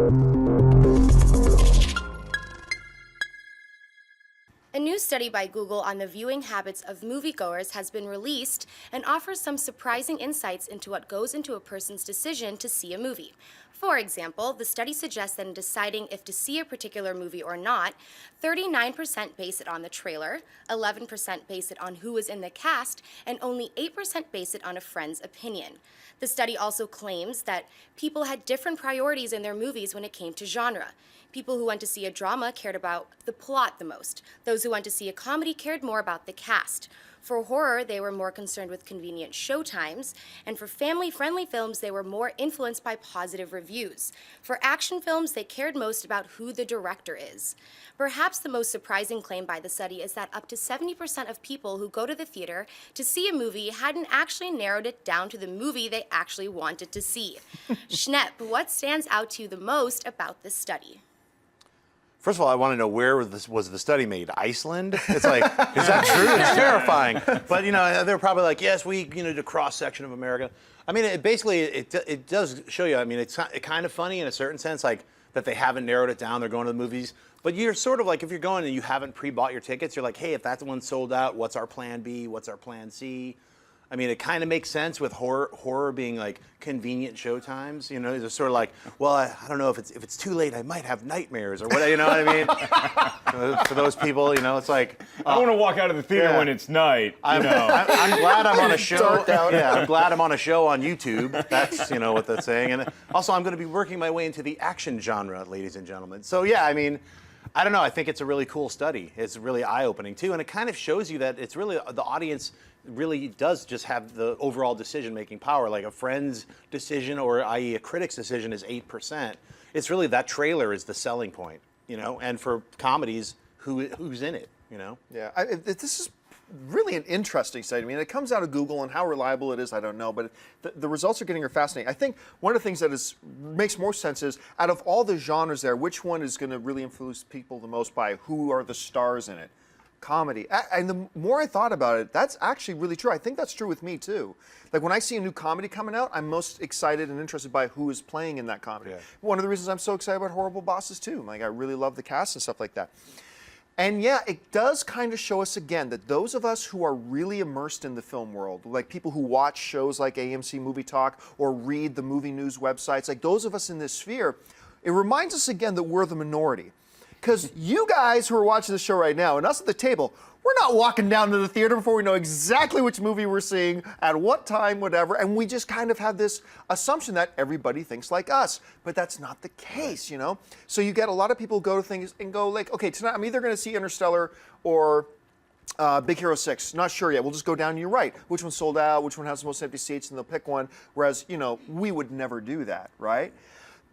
A new study by Google on the viewing habits of moviegoers has been released and offers some surprising insights into what goes into a person's decision to see a movie. For example, the study suggests that in deciding if to see a particular movie or not, 39% base it on the trailer, 11% base it on who was in the cast, and only 8% base it on a friend's opinion. The study also claims that people had different priorities in their movies when it came to genre. People who went to see a drama cared about the plot the most. Those who went to see a comedy cared more about the cast. For horror, they were more concerned with convenient showtimes, and for family-friendly films, they were more influenced by positive reviews. For action films, they cared most about who the director is. Perhaps the most surprising claim by the study is that up to 70% of people who go to the theater to see a movie hadn't actually narrowed it down to the movie they actually wanted to see. Schnepp, what stands out to you the most about this study? First of all, I want to know where was the study made? Iceland? It's like, is that true? It's terrifying. But they're probably like, yes, we did a cross section of America. I mean, it does show you. I mean, it's kind of funny in a certain sense, like that they haven't narrowed it down. They're going to the movies, but you're sort of like, if you're going and you haven't pre-bought your tickets, you're like, hey, if that one's sold out, what's our plan B? What's our plan C? I mean, it kind of makes sense with horror being like convenient showtimes. It's sort of like, well, I don't know if it's too late, I might have nightmares or whatever. You know what I mean? For those people, it's like I don't want to walk out of the theater when it's night. I'm glad I'm on a show. Yeah, I'm glad I'm on a show on YouTube. That's what that's saying. And also, I'm going to be working my way into the action genre, ladies and gentlemen. So yeah, I mean, I don't know. I think it's a really cool study. It's really eye-opening too, and it kind of shows you that it's really the audience really does just have the overall decision-making power. Like a friend's decision, or i.e. a critic's decision, is 8%. It's really that trailer is the selling point, And for comedies, who's in it, Yeah, this is really an interesting study. I mean, it comes out of Google, and how reliable it is, I don't know, but the results are getting fascinating. I think one of the things that makes more sense is, out of all the genres there, which one is going to really influence people the most by who are the stars in it? Comedy. And the more I thought about it, that's actually really true. I think that's true with me too. Like when I see a new comedy coming out, I'm most excited and interested by who is playing in that comedy. Yeah. One of the reasons I'm so excited about Horrible Bosses too. Like I really love the cast and stuff like that. And yeah, it does kind of show us again that those of us who are really immersed in the film world, like people who watch shows like AMC Movie Talk or read the movie news websites, like those of us in this sphere, it reminds us again that we're the minority. Because you guys who are watching the show right now and us at the table, we're not walking down to the theater before we know exactly which movie we're seeing, at what time, whatever, and we just kind of have this assumption that everybody thinks like us. But that's not the case, So you get a lot of people go to things and go like, okay, tonight I'm either going to see Interstellar or Big Hero 6. Not sure yet. We'll just go down, you're right. Which one's sold out, which one has the most empty seats, and they'll pick one. Whereas, we would never do that, right?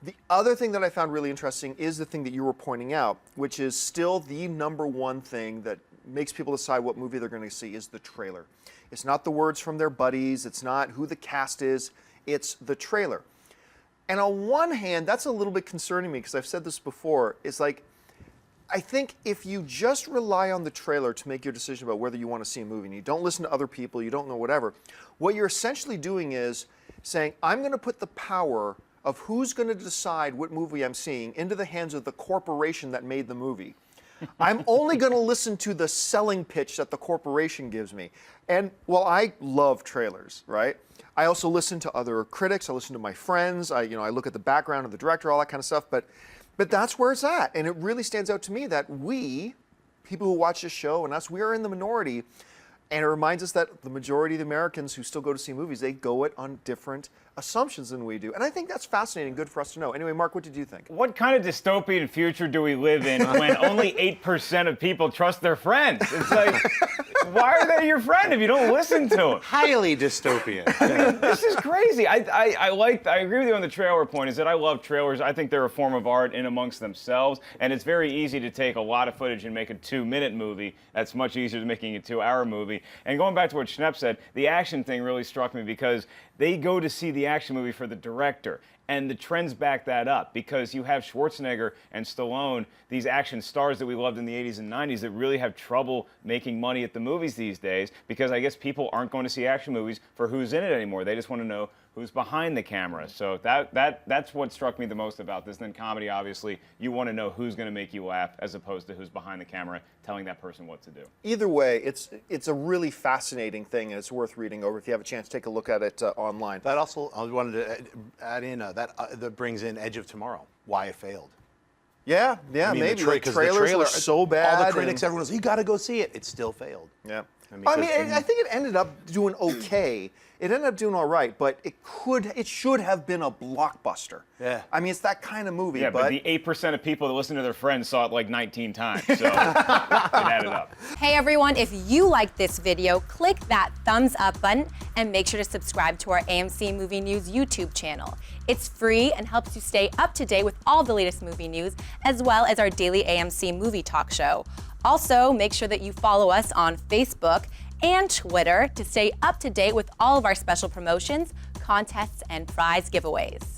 The other thing that I found really interesting is the thing that you were pointing out, which is still the number one thing that makes people decide what movie they're going to see is the trailer. It's not the words from their buddies. It's not who the cast is. It's the trailer. And on one hand, that's a little bit concerning me because I've said this before. It's like, I think if you just rely on the trailer to make your decision about whether you want to see a movie, and you don't listen to other people, you don't know whatever, what you're essentially doing is saying, I'm going to put the power of who's going to decide what movie I'm seeing into the hands of the corporation that made the movie. I'm only going to listen to the selling pitch that the corporation gives me. And, well, I love trailers, right? I also listen to other critics. I listen to my friends. I look at the background of the director, all that kind of stuff. But that's where it's at. And it really stands out to me that we, people who watch this show, and us, we are in the minority. And it reminds us that the majority of the Americans who still go to see movies, they go it on different assumptions than we do. And I think that's fascinating and good for us to know. Anyway, Mark, what did you think? What kind of dystopian future do we live in when only 8% of people trust their friends? It's like, why are they your friend if you don't listen to them? Highly dystopian. This is crazy. I agree with you on the trailer point, is that I love trailers. I think they're a form of art in amongst themselves. And it's very easy to take a lot of footage and make a 2-minute movie. That's much easier than making a 2-hour movie. And going back to what Schnepp said, the action thing really struck me because they go to see the action movie for the director. And the trends back that up because you have Schwarzenegger and Stallone, these action stars that we loved in the 80s and 90s that really have trouble making money at the movies these days because I guess people aren't going to see action movies for who's in it anymore. They just want to know who's behind the camera. So that's what struck me the most about this. Then comedy, obviously, you want to know who's going to make you laugh as opposed to who's behind the camera telling that person what to do. Either way, it's a really fascinating thing, and it's worth reading over. If you have a chance, take a look at it online. That also, I wanted to add in, that brings in Edge of Tomorrow, why it failed. Yeah, I mean, maybe. the The trailers were so bad. All the critics, everyone was, you got to go see it. It still failed. Yeah. I mean, I think it ended up doing okay. It ended up doing all right, but it should have been a blockbuster. Yeah. I mean, it's that kind of movie. Yeah, but the 8% of people that listen to their friends saw it like 19 times, so it added up. Hey everyone, if you liked this video, click that thumbs up button and make sure to subscribe to our AMC Movie News YouTube channel. It's free and helps you stay up to date with all the latest movie news, as well as our daily AMC movie talk show. Also, make sure that you follow us on Facebook and Twitter to stay up to date with all of our special promotions, contests, and prize giveaways.